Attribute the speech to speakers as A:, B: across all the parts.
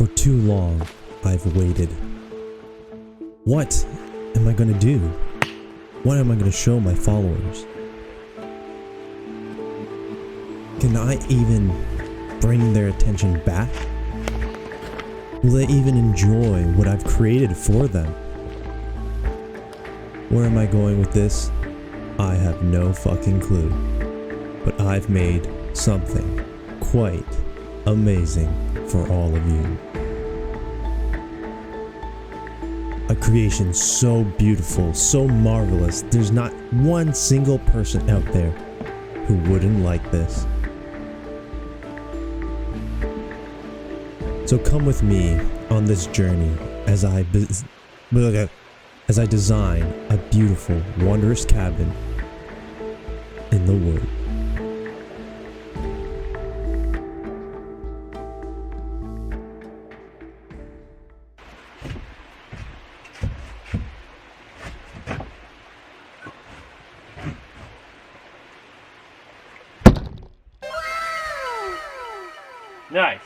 A: For too long, I've waited. What am I gonna do? What am I gonna show my followers? Can I even bring their attention back? Will they even enjoy what I've created for them? Where am I going with this? I have no fucking clue. But I've made something quite amazing for all of you. A creation so beautiful, so marvelous, there's not one single person out there who wouldn't like this. So come with me on this journey as I design a beautiful, wondrous cabin in the wood.
B: Nice.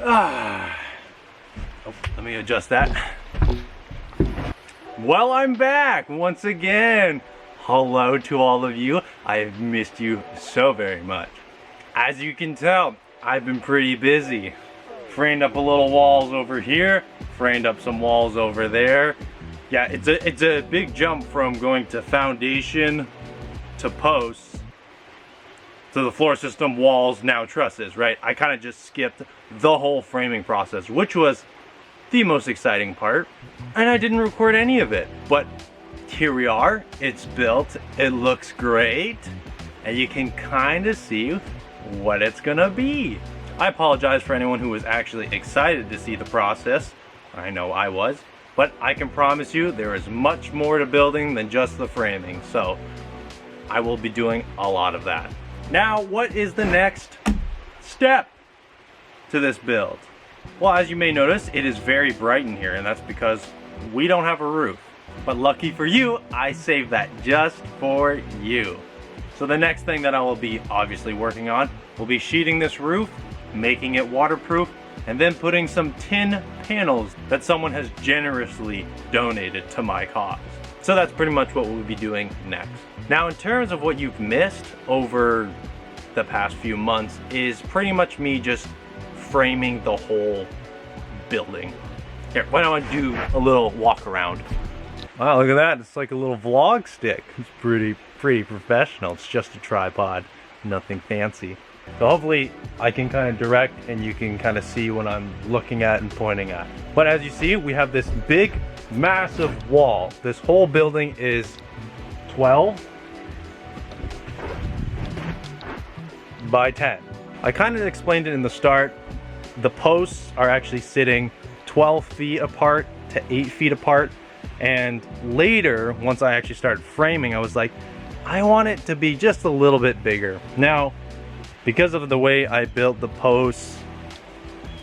B: Oh, let me adjust that. Well, I'm back once again. Hello to all of you. I have missed you so very much. As you can tell, I've been pretty busy. Framed up a little walls over here, framed up some walls over there. Yeah, it's a big jump from going to foundation to posts to the floor system, walls, now trusses, right? I kind of just skipped the whole framing process, which was the most exciting part, and I didn't record any of it. But here we are, it's built, it looks great, and you can kind of see what it's gonna be. I apologize for anyone who was actually excited to see the process. I know I was, but I can promise you there is much more to building than just the framing, so I will be doing a lot of that. Now, what is the next step to this build? Well, as you may notice, it is very bright in here, and that's because we don't have a roof. But lucky for you, I saved that just for you. So the next thing that I will be obviously working on will be sheeting this roof, making it waterproof, and then putting some tin panels that someone has generously donated to my cause. So that's pretty much what we'll be doing next. Now, in terms of what you've missed over the past few months is pretty much me just framing the whole building. Here, why don't I do a little walk around? Wow, look at that. It's like a little vlog stick. It's pretty professional. It's just a tripod, nothing fancy. So hopefully I can kind of direct and you can kind of see what I'm looking at and pointing at. But as you see, we have this big, massive wall. This whole building is 12 by 10. I kind of explained it in the start. The posts are actually sitting 12 feet apart to 8 feet apart. And later, once I actually started framing, I was like, I want it to be just a little bit bigger. Now, because of the way I built the posts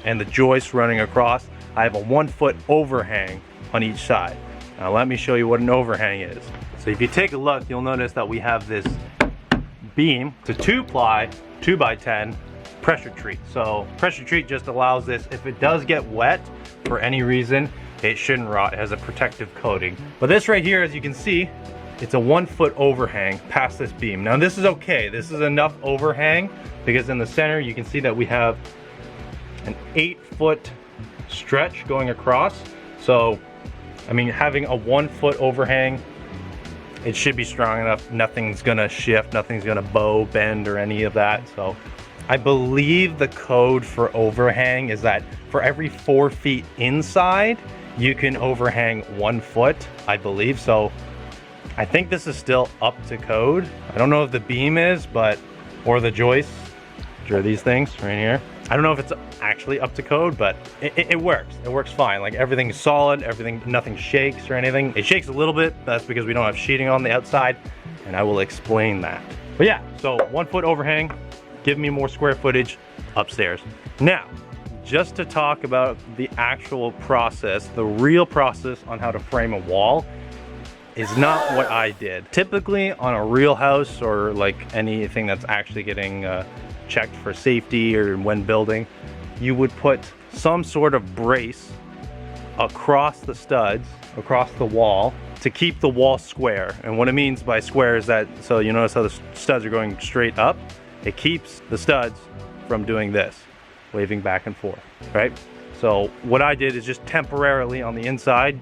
B: and the joists running across, I have a 1 foot overhang on each side. Now let me show you what an overhang is. So if you take a look, you'll notice that we have this beam. It's a 2-ply, 2x10 pressure treat. So pressure treat just allows this, if it does get wet for any reason, it shouldn't rot. It has a protective coating. But this right here, as you can see, it's a 1 foot overhang past this beam. Now this is okay. This is enough overhang because in the center you can see that we have an 8 foot stretch going across. So, I mean, having a 1 foot overhang, it should be strong enough. Nothing's gonna shift, nothing's gonna bow, bend, or any of that. So I believe the code for overhang is that for every 4 feet inside, you can overhang 1 foot, I believe. So I think this is still up to code. I don't know if the beam is, but, or the joists, which are these things right here. I don't know if it's actually up to code, but it works. It works fine. Like everything's solid, nothing shakes or anything. It shakes a little bit, that's because we don't have sheeting on the outside, and I will explain that. But yeah, so 1 foot overhang, give me more square footage upstairs. Now, just to talk about the actual process, the real process on how to frame a wall is not what I did. Typically on a real house or like anything that's actually getting checked for safety or when building, you would put some sort of brace across the studs, across the wall, to keep the wall square. And what it means by square is that, so you notice how the studs are going straight up? It keeps the studs from doing this, waving back and forth, right? So what I did is just temporarily on the inside,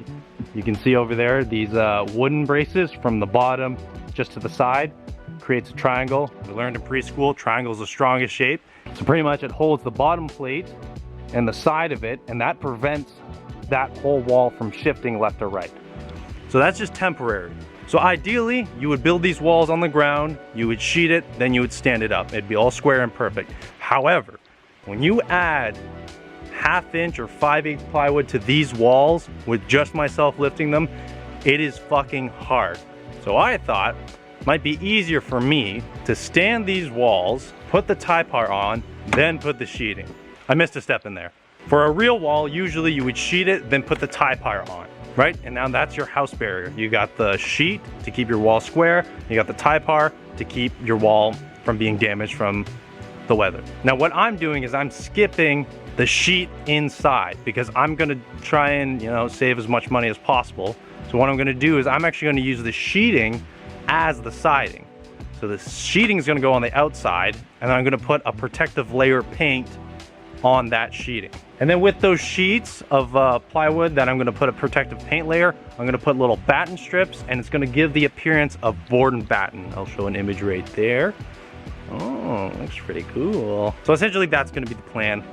B: you can see over there, these wooden braces from the bottom just to the side, creates a triangle. We learned in preschool, triangle is the strongest shape. So pretty much it holds the bottom plate and the side of it, and that prevents that whole wall from shifting left or right. So that's just temporary. So ideally, you would build these walls on the ground, you would sheet it, then you would stand it up. It'd be all square and perfect. However, when you add 1/2 inch or 5/8 plywood to these walls with just myself lifting them, it is fucking hard. So I thought it might be easier for me to stand these walls, put the tie par on, then put the sheeting. I missed a step in there. For a real wall, usually you would sheet it, then put the tie par on, right? And now that's your house barrier. You got the sheet to keep your wall square, you got the tie par to keep your wall from being damaged from the weather. Now what I'm doing is I'm skipping the sheet inside because I'm gonna try and, you know, save as much money as possible. So what I'm gonna do is I'm actually gonna use the sheeting as the siding. So the sheeting is gonna go on the outside, and then I'm gonna put a protective layer of paint on that sheeting. And then with those sheets of plywood that I'm gonna put a protective paint layer, I'm gonna put little batten strips, and it's gonna give the appearance of board and batten. I'll show an image right there. Oh, looks pretty cool. So essentially that's gonna be the plan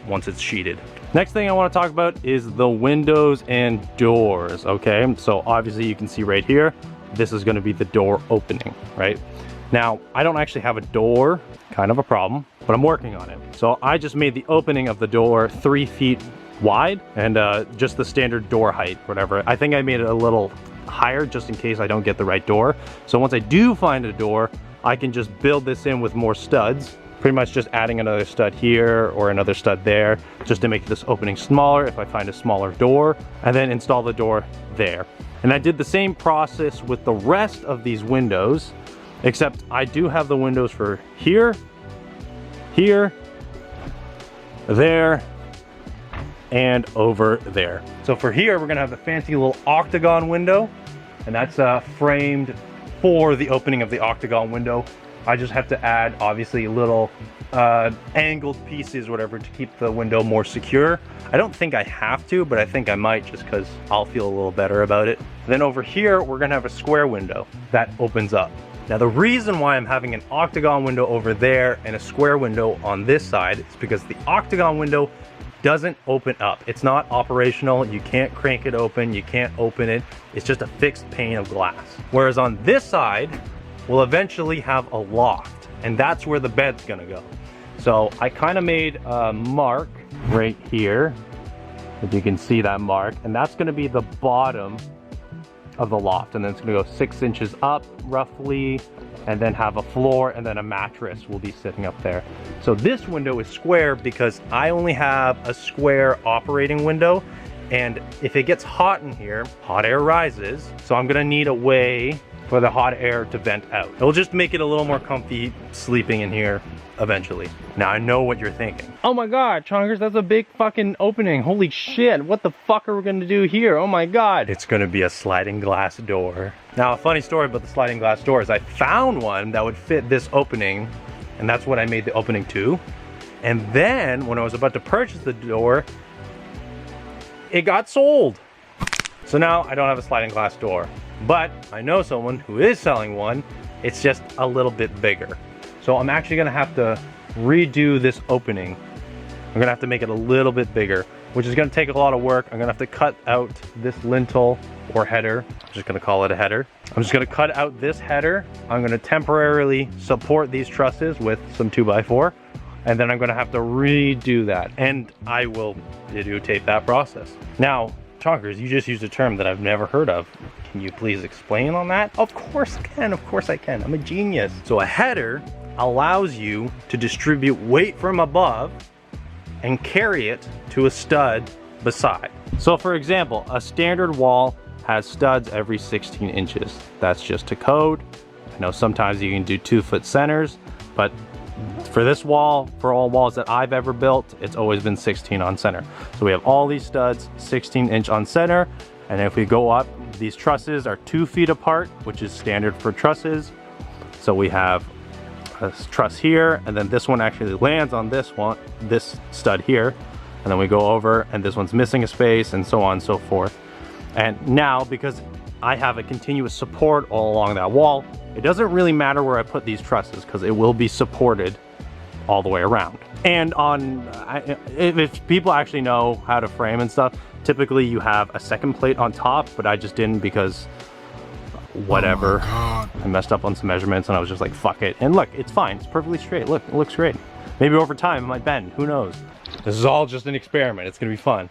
B: once it's sheeted. Next thing I wanna talk about is the windows and doors, okay? So obviously you can see right here, this is gonna be the door opening, right? Now, I don't actually have a door, kind of a problem, but I'm working on it. So I just made the opening of the door 3 feet wide and just the standard door height, whatever. I think I made it a little higher just in case I don't get the right door. So once I do find a door, I can just build this in with more studs, pretty much just adding another stud here or another stud there, just to make this opening smaller if I find a smaller door, and then install the door there. And I did the same process with the rest of these windows, except I do have the windows for here, here, there, and over there. So for here, we're gonna have the fancy little octagon window, and that's framed for the opening of the octagon window. I just have to add, obviously, little angled pieces, whatever, to keep the window more secure. I don't think I have to, but I think I might just because I'll feel a little better about it. Then over here, we're gonna have a square window that opens up. Now the reason why I'm having an octagon window over there and a square window on this side is because the octagon window doesn't open up. It's not operational. You can't crank it open. You can't open it. It's just a fixed pane of glass. Whereas on this side, we'll eventually have a loft, and that's where the bed's gonna go. So I kind of made a mark right here, if you can see that mark, and that's gonna be the bottom of the loft, and then it's gonna go 6 inches up roughly, and then have a floor, and then a mattress will be sitting up there. So this window is square because I only have a square operating window, and if it gets hot in here, hot air rises, so I'm gonna need a way for the hot air to vent out. It'll just make it a little more comfy sleeping in here eventually. Now I know what you're thinking. Oh my god, Chonkers, that's a big fucking opening. Holy shit, what the fuck are we gonna do here? Oh my god. It's gonna be a sliding glass door. Now a funny story about the sliding glass door is I found one that would fit this opening, and that's what I made the opening to. And then when I was about to purchase the door, it got sold. So now I don't have a sliding glass door. But I know someone who is selling one. It's just a little bit bigger. So I'm actually gonna have to redo this opening. I'm gonna have to make it a little bit bigger, which is gonna take a lot of work. I'm gonna have to cut out this lintel or header. I'm just gonna call it a header. I'm just gonna cut out this header. I'm gonna temporarily support these trusses with some 2x4, and then I'm gonna have to redo that. And I will videotape that process. Now, Chonkers, you just used a term that I've never heard of. Can you please explain on that? Of course I can, of course I can. I'm a genius. So a header allows you to distribute weight from above and carry it to a stud beside. So for example, a standard wall has studs every 16 inches. That's just to code. I know sometimes you can do 2-foot centers, but For this wall, for all walls that I've ever built, it's always been 16 on center. So we have all these studs 16-inch on center, and if we go up, these trusses are 2 feet apart, which is standard for trusses. So we have a truss here, and then this one actually lands on this stud here, and then we go over, and this one's missing a space, and so on and so forth. And now, because I have a continuous support all along that wall, it doesn't really matter where I put these trusses because it will be supported all the way around. And if people actually know how to frame and stuff, typically you have a second plate on top, but I just didn't because whatever. I messed up on some measurements and I was just like, fuck it. And look, it's fine, it's perfectly straight. Look, it looks great. Maybe over time it might bend, who knows? This is all just an experiment, it's gonna be fun.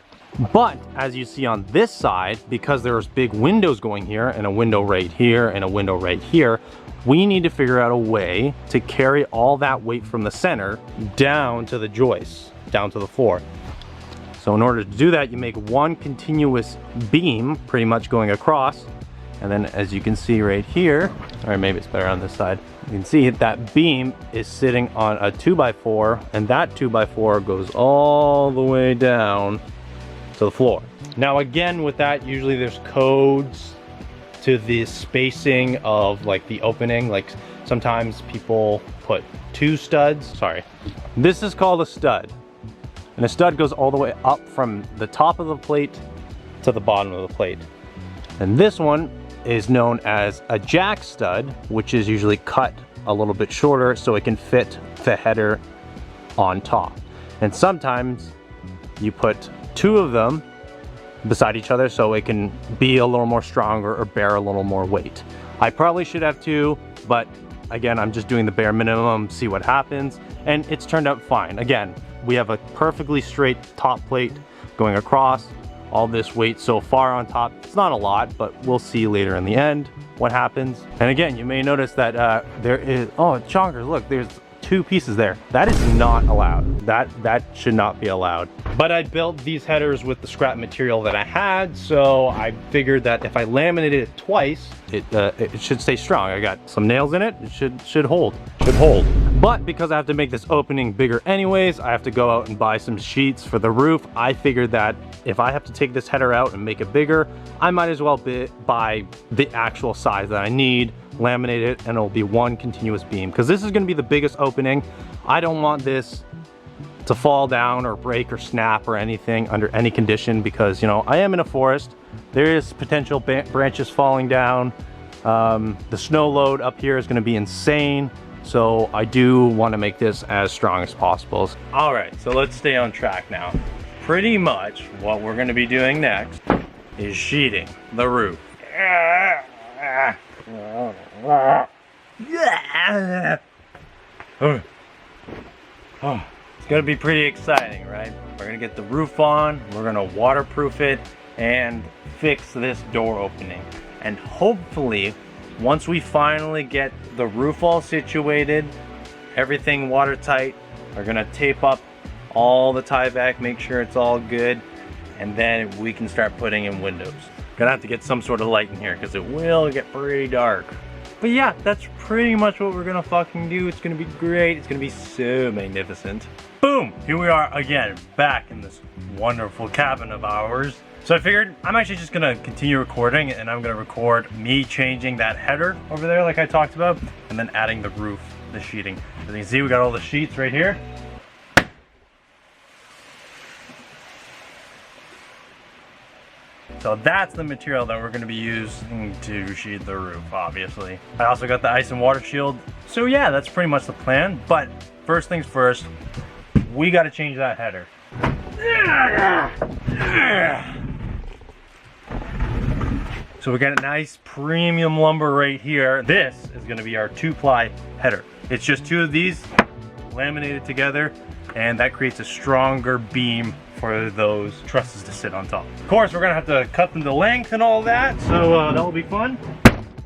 B: But as you see on this side, because there's big windows going here and a window right here and a window right here, we need to figure out a way to carry all that weight from the center down to the joists, down to the floor. So in order to do that, you make one continuous beam pretty much going across. And then as you can see right here, or maybe it's better on this side, you can see that beam is sitting on a 2x4, and that 2x4 goes all the way down to the floor. Now again, with that, usually there's codes to the spacing of like the opening. Like sometimes people put 2 studs. Sorry, this is called a stud, and a stud goes all the way up from the top of the plate to the bottom of the plate. And this one is known as a jack stud, which is usually cut a little bit shorter so it can fit the header on top. And sometimes you put 2 of them beside each other so it can be a little more stronger or bear a little more weight. I probably should have 2, but again, I'm just doing the bare minimum, see what happens, and it's turned out fine. Again, we have a perfectly straight top plate going across. All this weight so far on top, it's not a lot, but we'll see later in the end what happens. And again, you may notice that there is, oh, Chonkers, look, there's 2 pieces there. That is not allowed. That should not be allowed. But I built these headers with the scrap material that I had, so I figured that if I laminated it twice, it should stay strong. I got some nails in it. It should hold. But because I have to make this opening bigger anyways, I have to go out and buy some sheets for the roof. I figured that if I have to take this header out and make it bigger, I might as well buy the actual size that I need, laminate it, and it'll be one continuous beam, because this is going to be the biggest opening. I don't want this to fall down or break or snap or anything under any condition, because, you know, I am in a forest. There is potential branches falling down. The snow load up here is going to be insane, so I do want to make this as strong as possible. All right, so let's stay on track now. Pretty much what we're going to be doing next is sheeting the roof. Oh, it's gonna be pretty exciting, right? We're gonna get the roof on, we're gonna waterproof it, and fix this door opening. And hopefully, once we finally get the roof all situated, everything watertight, we're gonna tape up all the tie back, make sure it's all good, and then we can start putting in windows. Gonna have to get some sort of light in here because it will get pretty dark. But yeah, that's pretty much what we're gonna fucking do. It's gonna be great. It's gonna be so magnificent. Boom! Here we are again, back in this wonderful cabin of ours. So I figured I'm actually just gonna continue recording, and I'm gonna record me changing that header over there like I talked about, and then adding the roof, the sheeting. As you can see, we got all the sheets right here. So that's the material that we're going to be using to sheet the roof, obviously. I also got the ice and water shield. So yeah, that's pretty much the plan. But first things first, we got to change that header. So we got a nice premium lumber right here. This is going to be our 2-ply header. It's just 2 of these laminated together, and that creates a stronger beam for those trusses to sit on top. Of course, we're gonna have to cut them to length and all that, so that'll be fun.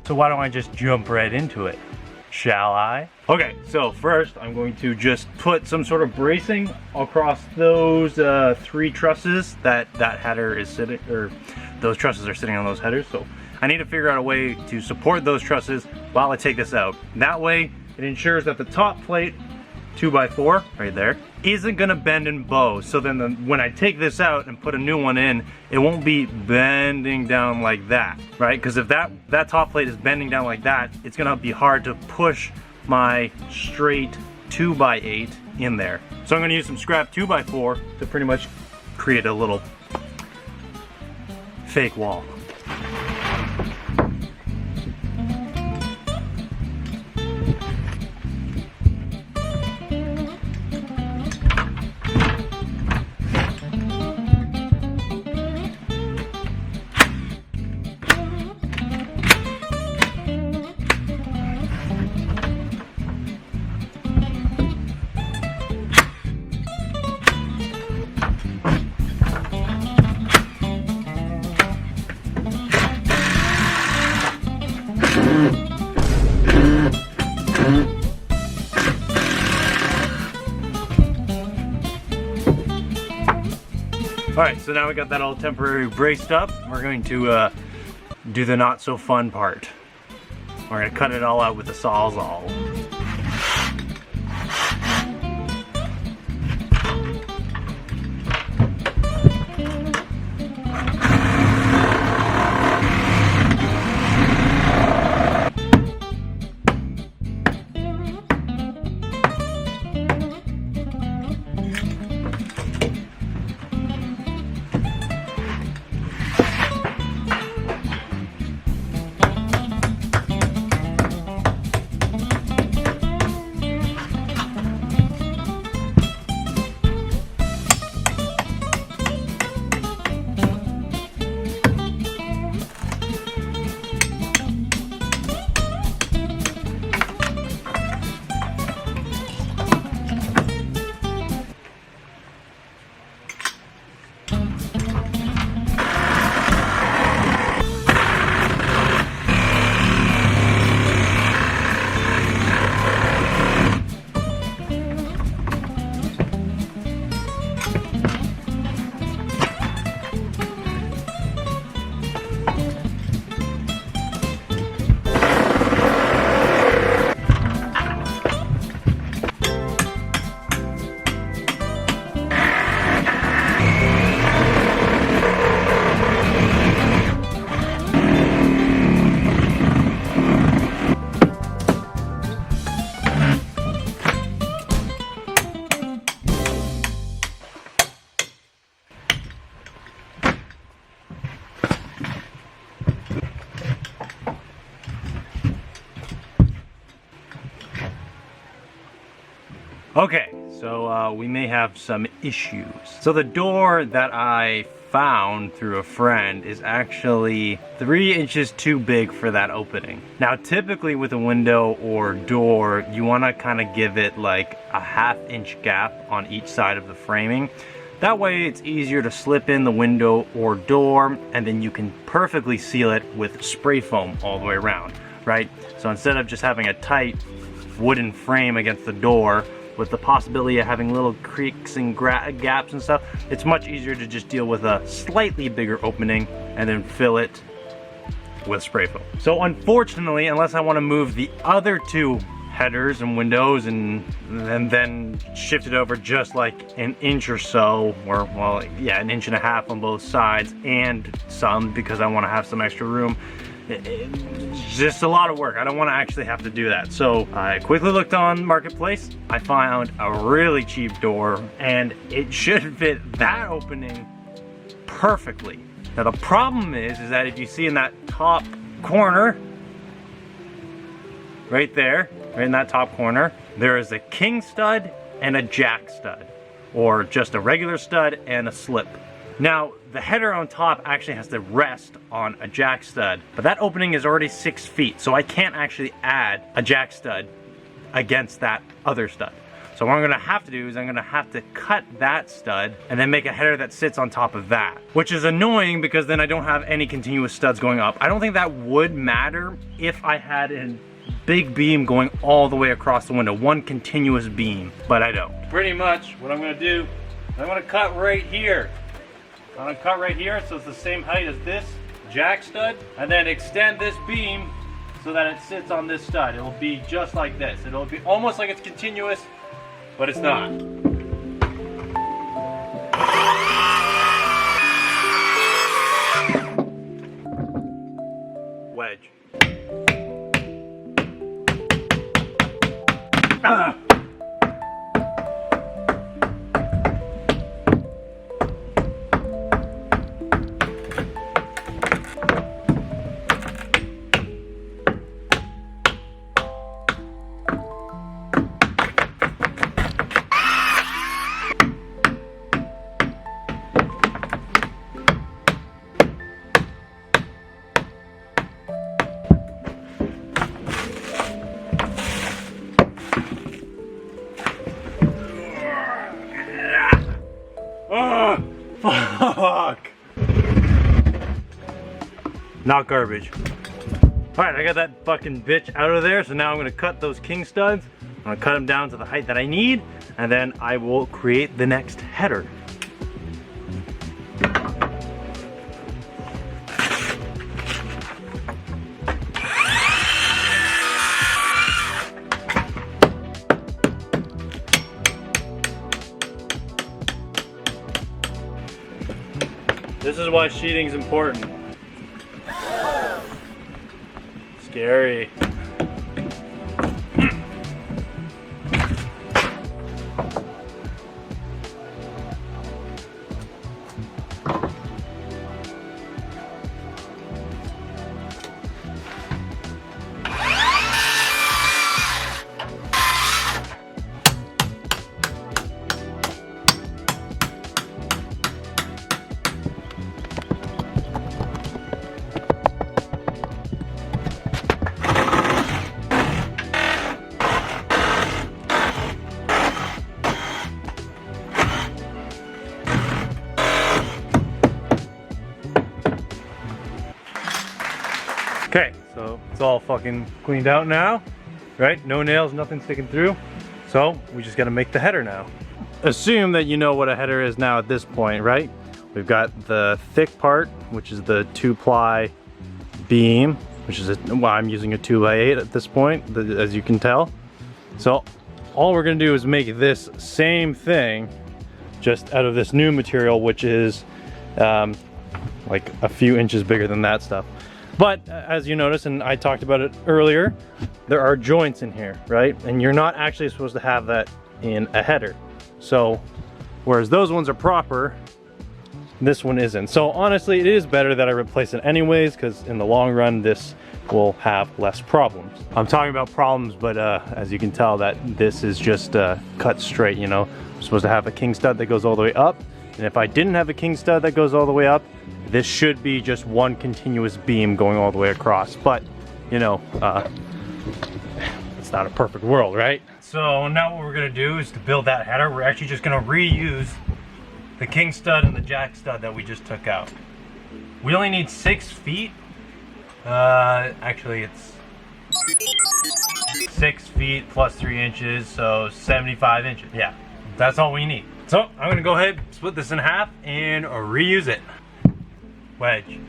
B: So why don't I just jump right into it, shall I? Okay, so first I'm going to just put some sort of bracing across those 3 trusses that header is sitting, or those trusses are sitting on those headers. So I need to figure out a way to support those trusses while I take this out. That way it ensures that the top plate 2x4 right there isn't gonna bend and bow. So then when I take this out and put a new one in, it won't be bending down like that, right? Because if that top plate is bending down like that, it's gonna be hard to push my straight 2x8 in there. So I'm gonna use some scrap 2x4 to pretty much create a little fake wall. Alright, so now we got that all temporary braced up. We're going to do the not so fun part. We're going to cut it all out with the Sawzall. Okay, so we may have some issues. So the door that I found through a friend is actually 3 inches too big for that opening. Now typically with a window or door, you want to kind of give it like a 1/2 inch gap on each side of the framing. That way it's easier to slip in the window or door, and then you can perfectly seal it with spray foam all the way around, right? So instead of just having a tight wooden frame against the door with the possibility of having little creaks and gaps and stuff, it's much easier to just deal with a slightly bigger opening and then fill it with spray foam. So unfortunately, unless I want to move the other 2 headers and windows and then shift it over just like an inch or so, or well, yeah, 1.5 inches on both sides, and some because I want to have some extra room. It's just a lot of work. I don't want to actually have to do that. So I quickly looked on Marketplace. I found a really cheap door, and it should fit that opening perfectly. Now the problem is that if you see in that top corner, right there, right in that top corner, there is a king stud and a jack stud, or just a regular stud and a slip. Now, the header on top actually has to rest on a jack stud, but that opening is already 6 feet, so I can't actually add a jack stud against that other stud. So what I'm gonna have to do is I'm gonna have to cut that stud and then make a header that sits on top of that, which is annoying because then I don't have any continuous studs going up. I don't think that would matter if I had a big beam going all the way across the window, one continuous beam, but I don't. Pretty much what I'm gonna do, I'm gonna cut right here. I'm gonna cut right here so it's the same height as this jack stud, and then extend this beam so that it sits on this stud. It'll be just like this. It'll be almost like it's continuous, but it's not. Wedge. Ah! Fuck! Not garbage. Alright, I got that fucking bitch out of there, so now I'm gonna cut those king studs. I'm gonna cut them down to the height that I need, and then I will create the next header. This is why sheeting's important. Scary. Okay, so it's all fucking cleaned out now, right? No nails, nothing sticking through. So we just gotta make the header now. Assume that you know what a header is now at this point, right? We've got the thick part, which is the 2-ply beam, which is, well, I'm using a 2x8 at this point, as you can tell. So all we're gonna do is make this same thing, just out of this new material, which is like a few inches bigger than that stuff. But as you notice, and I talked about it earlier, there are joints in here, right? And you're not actually supposed to have that in a header. So, whereas those ones are proper, this one isn't. So honestly, it is better that I replace it anyways, because in the long run, this will have less problems. I'm talking about problems, but as you can tell, that this is just cut straight, you know? I'm supposed to have a king stud that goes all the way up. And if I didn't have a king stud that goes all the way up, this should be just one continuous beam going all the way across. But, you know, it's not a perfect world, right? So now what we're gonna do is to build that header, we're actually just gonna reuse the king stud and the jack stud that we just took out. We only need 6 feet. Actually it's 6 feet plus 3 inches, so 75 inches. Yeah, that's all we need. So I'm gonna go ahead, split this in half, and reuse it. Wedge.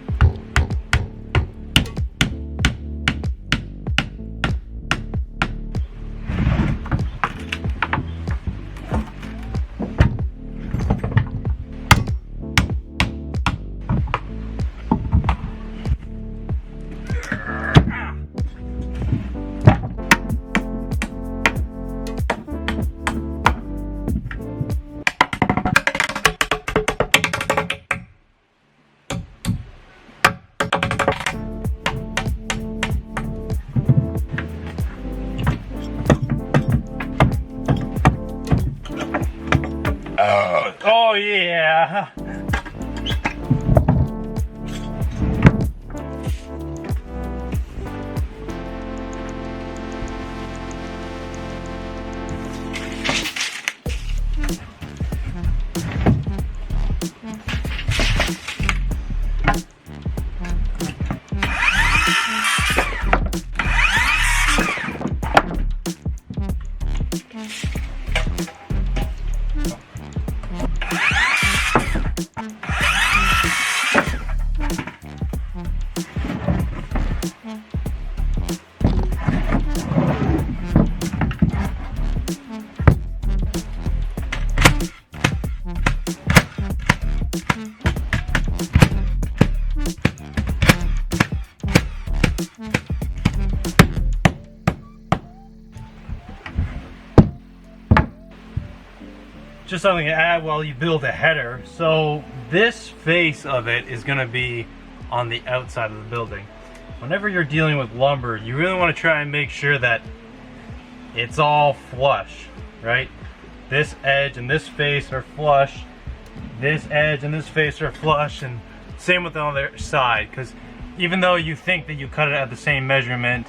B: Oh yeah! just something to add while you build a header. So this face of it is gonna be on the outside of the building. Whenever you're dealing with lumber, you really want to try and make sure that it's all flush, right? This edge and this face are flush. This edge and this face are flush, and same with the other side, because even though you think that you cut it at the same measurement,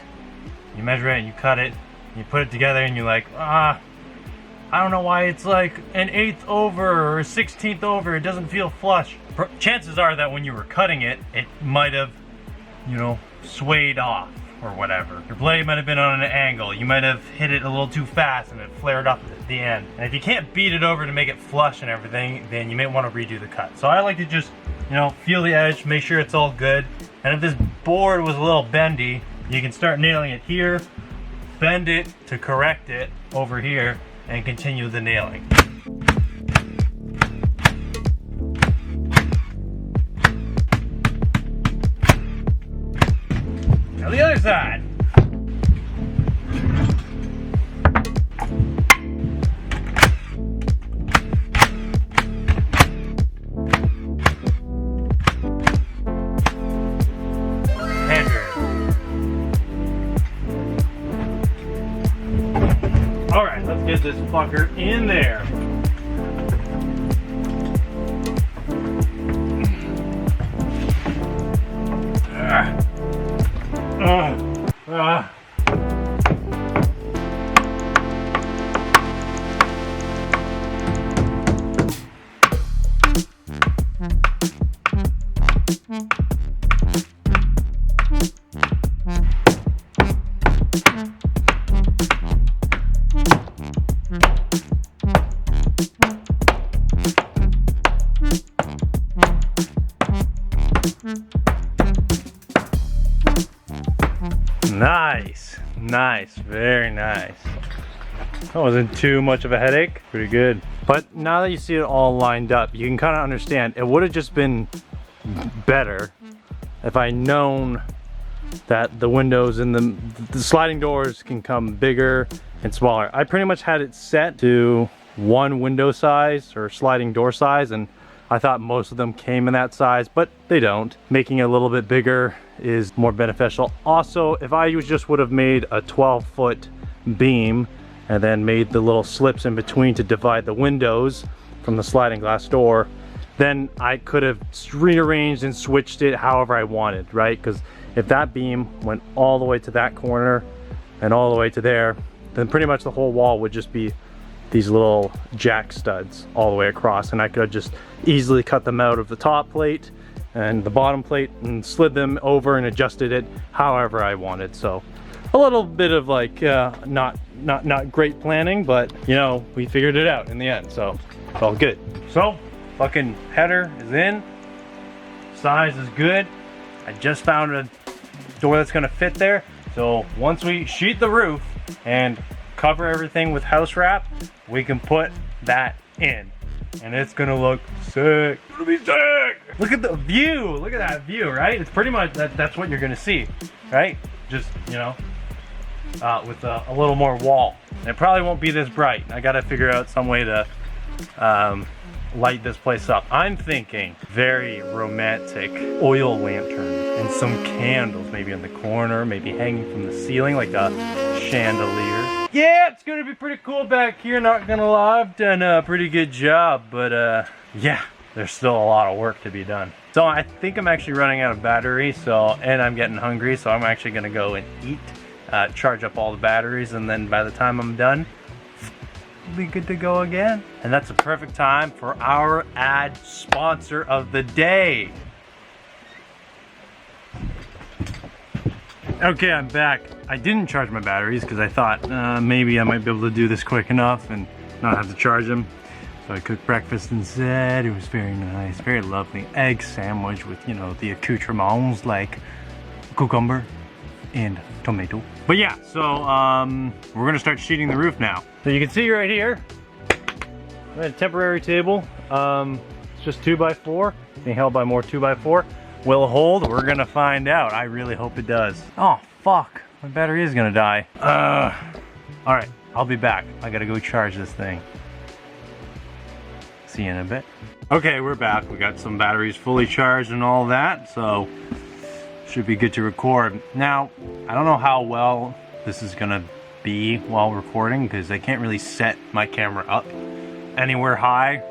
B: you measure it and you cut it, you put it together and you're like, I don't know why it's like an 1/8 over or a 1/16 over, it doesn't feel flush. Chances are that when you were cutting it, it might have, you know, swayed off or whatever. Your blade might have been on an angle. You might have hit it a little too fast and it flared up at the end. And if you can't beat it over to make it flush and everything, then you may want to redo the cut. So I like to just, you know, feel the edge, make sure it's all good. And if this board was a little bendy, you can start nailing it here, bend it to correct it over here, and continue the nailing. Now the other side. Header. All right, let's get this fucker in there. Nice, nice, very nice. That wasn't too much of a headache. Pretty good. But now that you see it all lined up, you can kind of understand it would have just been better if I known that the windows and the sliding doors can come bigger and smaller. I pretty much had it set to one window size or sliding door size, and I thought most of them came in that size, but they don't. Making it a little bit bigger is more beneficial. Also, if I just would have made a 12-foot beam and then made the little slips in between to divide the windows from the sliding glass door, then I could have rearranged and switched it however I wanted, right? Because if that beam went all the way to that corner and all the way to there, then pretty much the whole wall would just be these little jack studs all the way across, and I could just easily cut them out of the top plate and the bottom plate and slid them over and adjusted it however I wanted. So a little bit of like not great planning, but you know, we figured it out in the end, so it's all good. So fucking header is in, size is good. I just found a door that's gonna fit there. So once we sheet the roof and cover everything with house wrap, we can put that in, and it's gonna look sick. It's gonna be sick. Look at the view. Look at that view, right? It's pretty much that's what you're gonna see, right? Just, you know, with a little more wall. And it probably won't be this bright. I gotta figure out some way to light this place up. I'm thinking very romantic oil lanterns and some candles, maybe in the corner, maybe hanging from the ceiling like a chandelier. Yeah, it's gonna be pretty cool back here, not gonna lie. I've done a pretty good job, but yeah, there's still a lot of work to be done. So I think I'm actually running out of battery, and I'm getting hungry, so I'm actually gonna go and eat, charge up all the batteries, and then by the time I'm done, we'll be good to go again. And that's a perfect time for our ad sponsor of the day. Okay, I'm back. I didn't charge my batteries because I thought maybe I might be able to do this quick enough and not have to charge them. So I cooked breakfast instead. It was very nice, very lovely. Egg sandwich with, you know, the accoutrements like cucumber and tomato. But yeah, so we're gonna start sheeting the roof now. So you can see right here, we had a temporary table. It's just 2x4, being held by more 2x4. Will it hold? We're gonna find out. I really hope it does. Oh fuck, my battery is gonna die. All right, I'll be back. I gotta go charge this thing. See you in a bit. Okay, we're back. We got some batteries fully charged and all that, so should be good to record. Now, I don't know how well this is gonna be while recording because I can't really set my camera up anywhere high.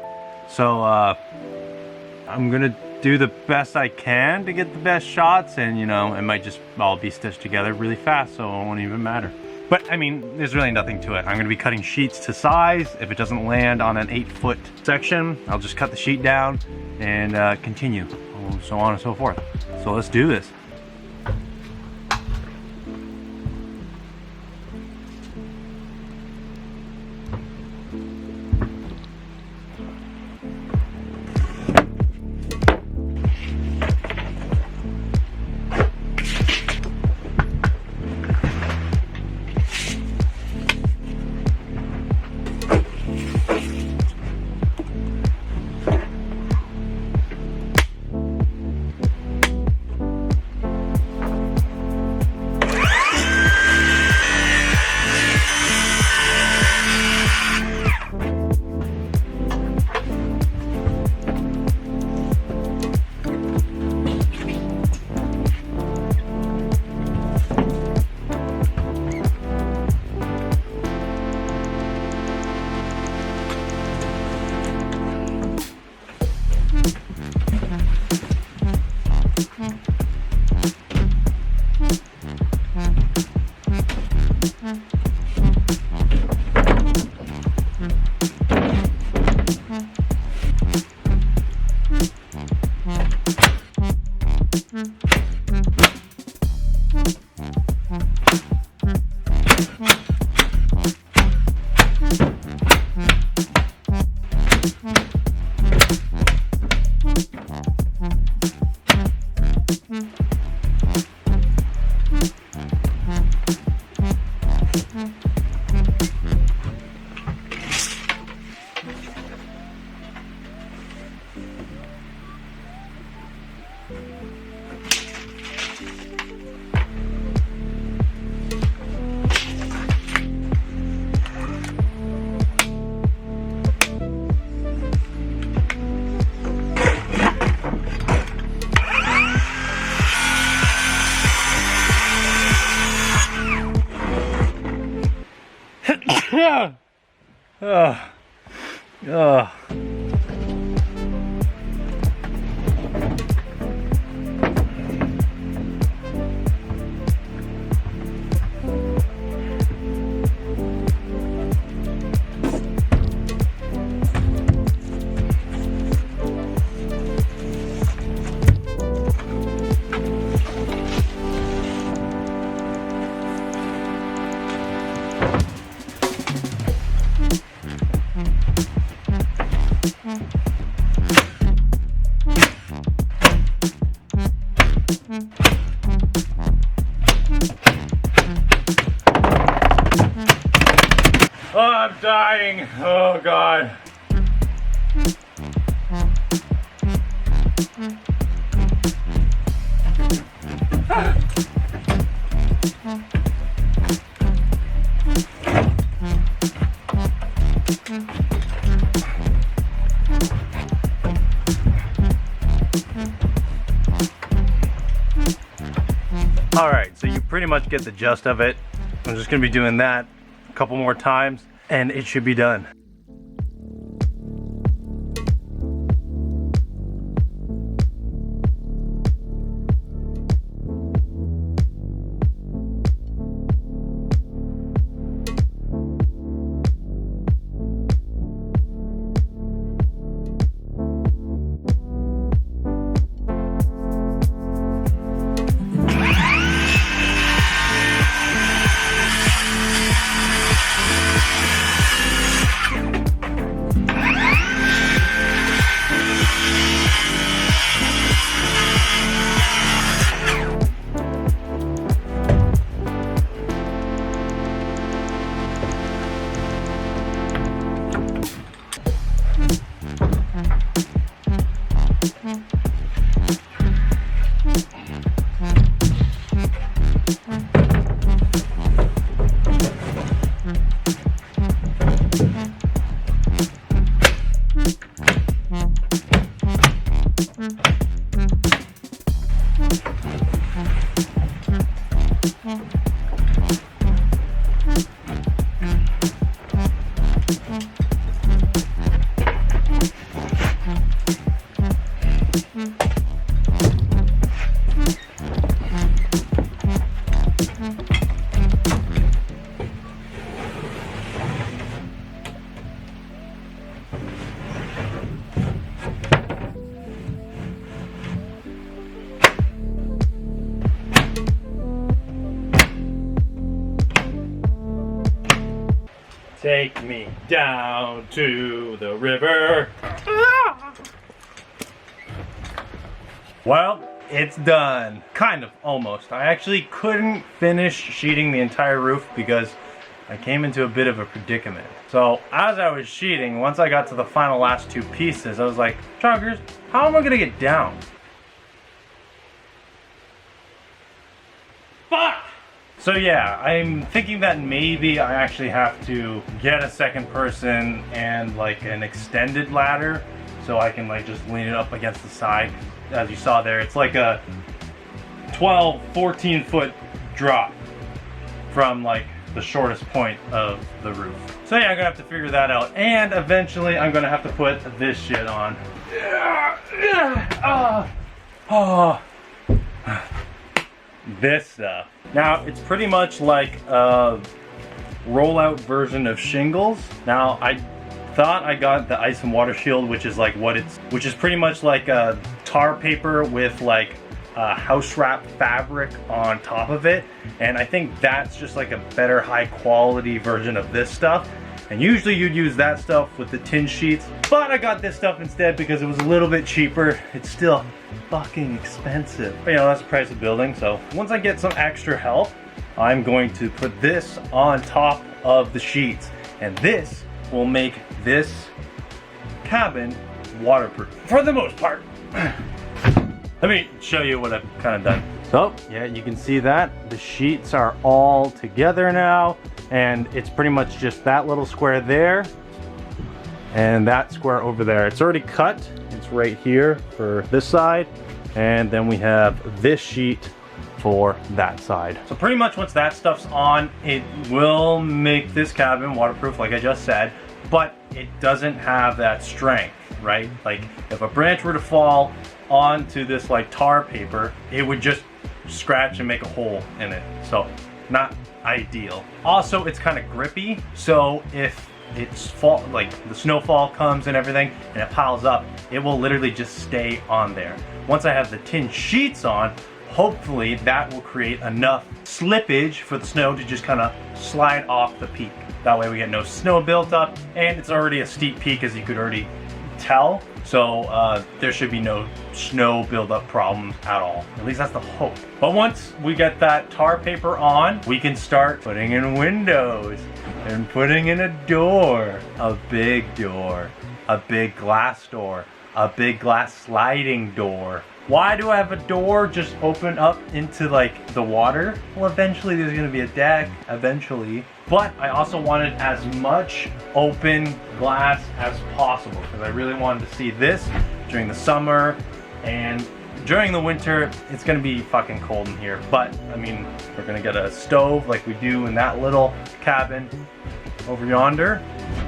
B: So I'm gonna do the best I can to get the best shots, and you know, it might just all be stitched together really fast, so it won't even matter. But I mean, there's really nothing to it. I'm gonna be cutting sheets to size. If it doesn't land on an 8-foot section, I'll just cut the sheet down and continue, so on and so forth. So let's do this.
C: Oh, I'm dying. Oh, God.
B: Alright, so you pretty much get the gist of it. I'm just going to be doing that a couple more times, and it should be done.
C: Take me down to the river.
B: Well, it's done. Kind of, almost. I actually couldn't finish sheeting the entire roof because I came into a bit of a predicament. So as I was sheeting, once I got to the final last two pieces, I was like, Chonkers, how am I gonna get down? Fuck! So yeah, I'm thinking that maybe I actually have to get a second person and like an extended ladder so I can like just lean it up against the side. As you saw there, it's like a 12, 14 foot drop from like the shortest point of the roof. So yeah, I'm gonna have to figure that out. And eventually I'm gonna have to put this shit on. This stuff. Now, it's pretty much like a rollout version of shingles. Now, I thought I got the ice and water shield, which is like which is pretty much like a tar paper with like a house wrap fabric on top of it. And I think that's just like a better high quality version of this stuff. And usually you'd use that stuff with the tin sheets, but I got this stuff instead because it was a little bit cheaper. It's still fucking expensive. But, you know, that's the price of building. So once I get some extra help, I'm going to put this on top of the sheets. And this will make this cabin waterproof for the most part. Let me show you what I've kind of done. So yeah, you can see that the sheets are all together now, and it's pretty much just that little square there and that square over there. It's already cut. It's right here for this side, and then we have this sheet for that side. So pretty much once that stuff's on, it will make this cabin waterproof like I just said, but it doesn't have that strength, right? Like if a branch were to fall onto this like tar paper, it would just scratch and make a hole in it. So not ideal. Also, it's kind of grippy, so if it's like the snowfall comes and everything and it piles up, it will literally just stay on there. Once I have the tin sheets on, hopefully that will create enough slippage for the snow to just kind of slide off the peak. That way we get no snow built up, and it's already a steep peak, as you could already tell. So there should be no snow buildup problems at all. At least that's the hope. But once we get that tar paper on, we can start putting in windows and putting in a door, a big glass door, a big glass sliding door. Why do I have a door just open up into like the water? Well, eventually there's gonna be a deck, eventually. But I also wanted as much open glass as possible because I really wanted to see this during the summer, and during the winter it's gonna be fucking cold in here. But I mean, we're gonna get a stove like we do in that little cabin over yonder.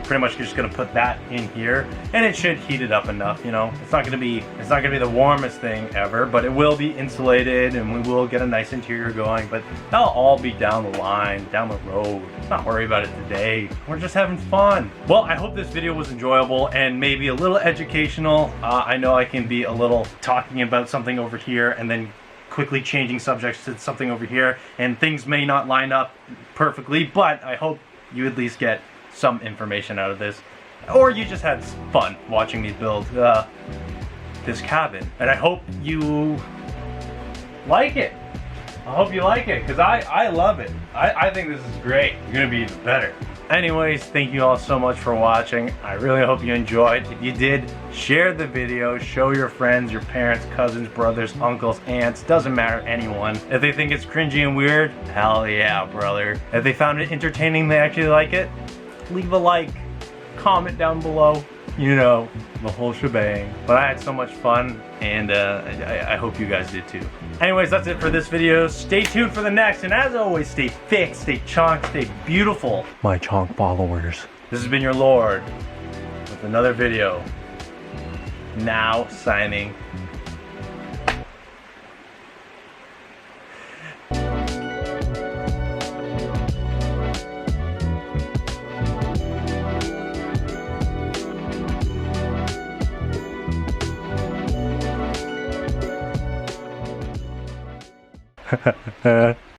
B: Pretty much just gonna put that in here, and it should heat it up enough. You know, it's not gonna be the warmest thing ever, but it will be insulated, and we will get a nice interior going. But that'll all be down the line, down the road. Let's not worry about it today. We're just having fun. Well, I hope this video was enjoyable and maybe a little educational. I know I can be a little talking about something over here and then quickly changing subjects to something over here, and things may not line up perfectly, but I hope you at least get some information out of this, or you just had fun watching me build this cabin. And I hope you like it. I hope you like it, because I love it. I think this is great. You're gonna be even better. Anyways, thank you all so much for watching. I really hope you enjoyed. If you did, share the video, show your friends, your parents, cousins, brothers, uncles, aunts, doesn't matter, anyone. If they think it's cringy and weird, hell yeah, brother. If they found it entertaining, they actually like it, leave a like, comment down below, you know, the whole shebang. But I had so much fun, and I hope you guys did too. Anyways, that's it for this video. Stay tuned for the next, and as always, stay thick, stay chonk, stay beautiful, my chonk followers. This has been your Lord with another video. Now signing.